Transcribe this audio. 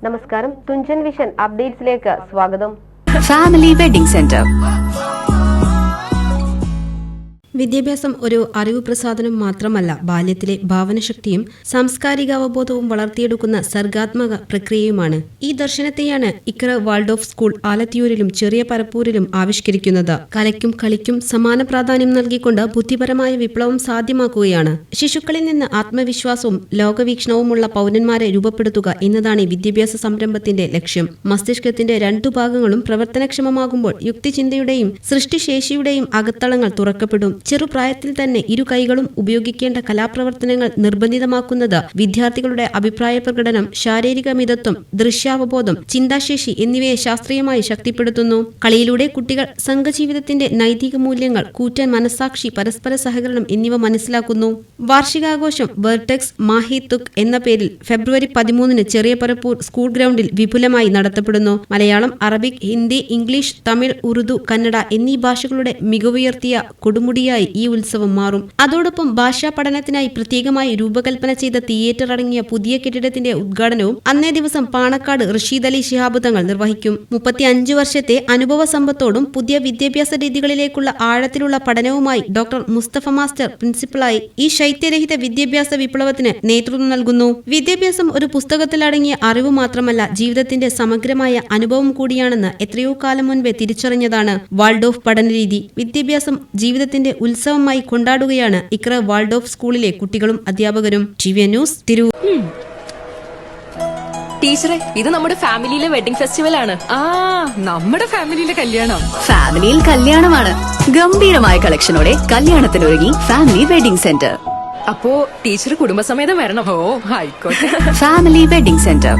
നമസ്കാരം, തുഞ്ചൻ വിഷൻ അപ്ഡേറ്റ്സിലേക്ക് സ്വാഗതം. Family wedding centre. വിദ്യാഭ്യാസം ഒരു അറിവ് പ്രസാദനം മാത്രമല്ല, ബാല്യത്തിലെ ഭാവനശക്തിയും സാംസ്കാരിക അവബോധവും വളർത്തിയെടുക്കുന്ന സർഗാത്മക പ്രക്രിയയുമാണ്. ഈ ദർശനത്തെയാണ് ഇക്ര വാൾഡോഫ് സ്കൂൾ ആലത്തിയൂരിലും ചെറിയ പരപ്പൂരിലും ആവിഷ്കരിക്കുന്നത്. കലയ്ക്കും കളിക്കും സമാന പ്രാധാന്യം നൽകിക്കൊണ്ട് ബുദ്ധിപരമായ വിപ്ലവം സാധ്യമാക്കുകയാണ്. ശിശുക്കളിൽ നിന്ന് ആത്മവിശ്വാസവും ലോകവീക്ഷണവുമുള്ള പൗരന്മാരെ രൂപപ്പെടുത്തുക എന്നതാണ് ഈ വിദ്യാഭ്യാസ സംരംഭത്തിന്റെ ലക്ഷ്യം. മസ്തിഷ്കത്തിന്റെ രണ്ടു ഭാഗങ്ങളും പ്രവർത്തനക്ഷമമാകുമ്പോൾ യുക്തിചിന്തയുടെയും സൃഷ്ടിശേഷിയുടെയും അകത്തളങ്ങൾ തുറക്കപ്പെടും. ചെറുപ്രായത്തിൽ തന്നെ ഇരു കൈകളും ഉപയോഗിക്കേണ്ട കലാപ്രവർത്തനങ്ങൾ നിർബന്ധിതമാക്കുന്നത് വിദ്യാർത്ഥികളുടെ അഭിപ്രായ പ്രകടനം, ശാരീരിക മിതത്വം, ദൃശ്യാവബോധം, ചിന്താശേഷി എന്നിവയെ ശാസ്ത്രീയമായി ശക്തിപ്പെടുത്തുന്നു. കളിയിലൂടെ കുട്ടികൾ സംഘജീവിതത്തിന്റെ നൈതിക മൂല്യങ്ങൾ, കൂറ്റൻ മനസാക്ഷി, പരസ്പര സഹകരണം എന്നിവ മനസ്സിലാക്കുന്നു. വാർഷികാഘോഷം വെർട്ടെക്സ് മാഹി തുക് എന്ന പേരിൽ ഫെബ്രുവരി 13 ചെറിയ പരപ്പൂർ സ്കൂൾ ഗ്രൗണ്ടിൽ വിപുലമായി നടത്തപ്പെടുന്നു. മലയാളം, അറബിക്, ഹിന്ദി, ഇംഗ്ലീഷ്, തമിഴ്, ഉറുദു, കന്നഡ എന്നീ ഭാഷകളുടെ മികവുയർത്തിയ കൊടുമുടിയായി ഈ ഉത്സവം മാറും. അതോടൊപ്പം ഭാഷാ പഠനത്തിനായി പ്രത്യേകമായി രൂപകൽപ്പന ചെയ്ത തിയേറ്റർ അടങ്ങിയ പുതിയ കെട്ടിടത്തിന്റെ ഉദ്ഘാടനവും അന്നേ ദിവസം പാണക്കാട് റഷീദ് അലി ശിഹാബ് തങ്ങൾ നിർവഹിക്കും. 35 വർഷത്തെ അനുഭവ സമ്പത്തോടും പുതിയ വിദ്യാഭ്യാസ രീതികളിലേക്കുള്ള ആഴത്തിലുള്ള പഠനവുമായി ഡോക്ടർ മുസ്തഫ മാസ്റ്റർ പ്രിൻസിപ്പളായി ഈ ശൈത്യരഹിത വിദ്യാഭ്യാസ വിപ്ലവത്തിന് നേതൃത്വം നൽകുന്നു. വിദ്യാഭ്യാസം ഒരു പുസ്തകത്തിൽ അടങ്ങിയ അറിവ് മാത്രമല്ല, ജീവിതത്തിന്റെ സമഗ്രമായ അനുഭവം കൂടിയാണെന്ന് എത്രയോ കാലം മുൻപേ തിരിച്ചറിഞ്ഞതാണ് വാൾഡോഫ് പഠനരീതി. വിദ്യാഭ്യാസം ജീവിതത്തിന്റെ ഉത്സവമായി കൊണ്ടാടുകയാണ് ഇക്ര വാൾഡോഫ് സ്കൂളിലെ കുട്ടികളും അധ്യാപകരും. TV news, Tirur. ടീച്ചറെ, ഇത് നമ്മുടെ ഫാമിലിയിലെ വെഡിംഗ് ഫെസ്റ്റിവൽ ആണ്. നമ്മുടെ ഫാമിലിയിലെ കല്യാണം. ഫാമിലിയിൽ കല്യാണമാണ്. ഗംഭീരമായ കളക്ഷനോടെ കല്യാണത്തിനൊരുങ്ങി ഫാമിലി വെഡിംഗ് സെന്റർ. അപ്പോ ടീച്ചർ കുടുംബസമേതം വരണം. ഓ, ആയിക്കോട്ടെ. Family wedding centre.